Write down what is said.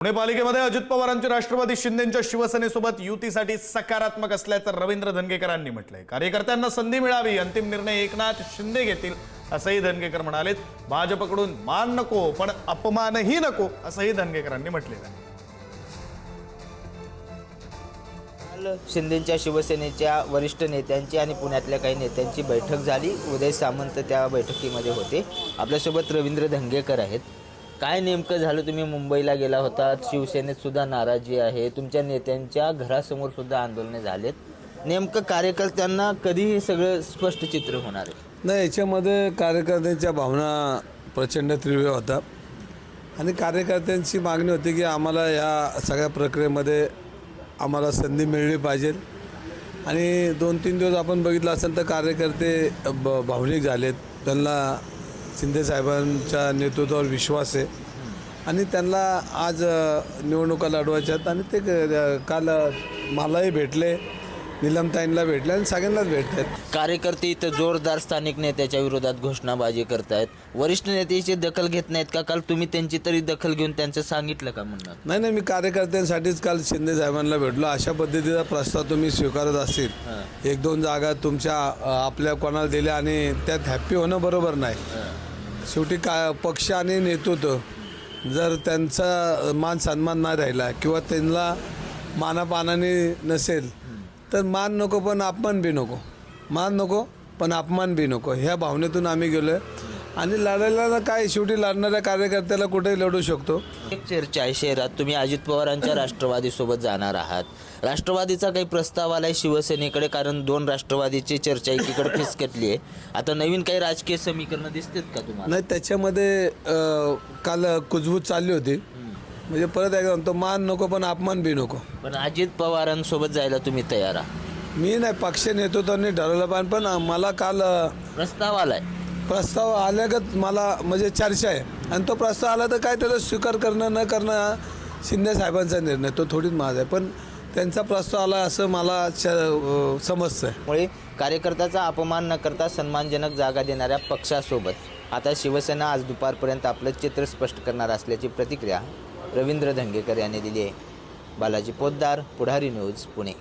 पुणे पालिकेमध्ये अजित पवारांची राष्ट्रवादी शिंदेच्या शिवसेनेसोबत युतीसाठी सकारात्मक असल्याचं रवींद्र धंगेकरांनी म्हटलंय। कार्यकर्त्यांना संधी मिळावी, अंतिम निर्णय एकनाथ शिंदे घेतील असंही धंगेकर म्हणालेत। भाजपकडून मान नको पण अपमानही नको असंही धंगेकरांनी म्हटलेलं आहे। शिंदेच्या शिवसेनेच्या वरिष्ठ नेत्यांची आणि पुण्यातल्या काही नेत्यांची बैठक झाली। उदय सामंत त्या बैठकीमध्ये होते। आपल्यासोबत रवींद्र धंगेकर आहेत। काय नेमकं झालं? तुम्ही मुंबईला गेला होता, शिवसेनेत सुद्धा नाराजी आहे, तुमच्या नेत्यांच्या घरासमोर सुद्धा आंदोलने झालेत। नेमकं कार्यकर्त्यांना कधी हे सगळं स्पष्ट चित्र होणार आहे? नाही, याच्यामध्ये कार्यकर्त्यांच्या भावना प्रचंड तीव्र होता आणि कार्यकर्त्यांची मागणी होती की आम्हाला या सगळ्या प्रक्रियेमध्ये आम्हाला संधी मिळली पाहिजे। आणि 2-3 दिवस आपण बघितलं असेल तर कार्यकर्ते भावनिक झालेत। त्यांना शिंदे साहेबांच्या नेतृत्वावर विश्वास आहे आणि त्यांना आज निवडणुका लढवायच्यात आणि ते काल मलाही भेटले, नीलमताईंना भेटले आणि सगळ्यांनाच भेटतात। कार्यकर्ते इथं जोरदार स्थानिक नेत्याच्या विरोधात घोषणाबाजी करतायत। वरिष्ठ नेत्याची दखल घेत नाहीत का? काल तुम्ही त्यांची तरी दखल घेऊन त्यांचं सांगितलं का म्हणणार? नाही, मी कार्यकर्त्यांसाठीच काल शिंदे साहेबांना भेटलो। अशा पद्धतीचा प्रस्ताव तुम्ही स्वीकारत असतील, 1-2 जागा तुमच्या आपल्या कोणाला दिल्या आणि त्यात हॅप्पी होणं बरोबर नाही। शेवटी पक्ष आणि नेतृत्व जर त्यांचा मान सन्मान नाही राहिला किंवा त्यांना मानापानाने नसेल तर मान नको पण अपमान बी नको, मान नको पण अपमान बी नको, ह्या भावनेतून आम्ही गेलो आणि लढायला काय, शेवटी लढणाऱ्या कार्यकर्त्याला कुठेही लढू शकतो। एक चर्चा आहे शहरात, तुम्ही अजित पवारांच्या राष्ट्रवादीसोबत जाणार आहात। राष्ट्रवादीचा काही प्रस्ताव आलाय शिवसेनेकडे, कारण 2 राष्ट्रवादीची चर्चा एकीकडे फिसकटली आहे। आता नवीन काही राजकीय समीकरणं दिसतात का तुम्हाला? नाही, त्याच्यामध्ये काल कुजबूज चालली होती। म्हणजे परत एकदा म्हणतो, मान नको पण अपमान बी नको। पण अजित पवारांसोबत जायला तुम्ही तयार आहात? मी नाही, पक्ष नेतृत्वाने ठरवलं पाहिजे, पण मला काल प्रस्ताव आलाय, प्रस्ताव आल्यागत मला म्हणजे चर्चा आहे आणि तो प्रस्ताव आला तर काय त्याला स्वीकार करणं न करणं हा शिंदे साहेबांचा निर्णय, तो थोडीच माझा आहे, पण त्यांचा प्रस्ताव आला असं मला समजतं आहे। मुळे कार्यकर्त्याचा अपमान न करता सन्मानजनक जागा देणाऱ्या पक्षासोबत आता शिवसेना आज दुपारपर्यंत आपलं चित्र स्पष्ट करणार असल्याची प्रतिक्रिया रवींद्र धंगेकर यांनी दिली आहे। बालाजी पोद्दार, पुढारी न्यूज, पुणे।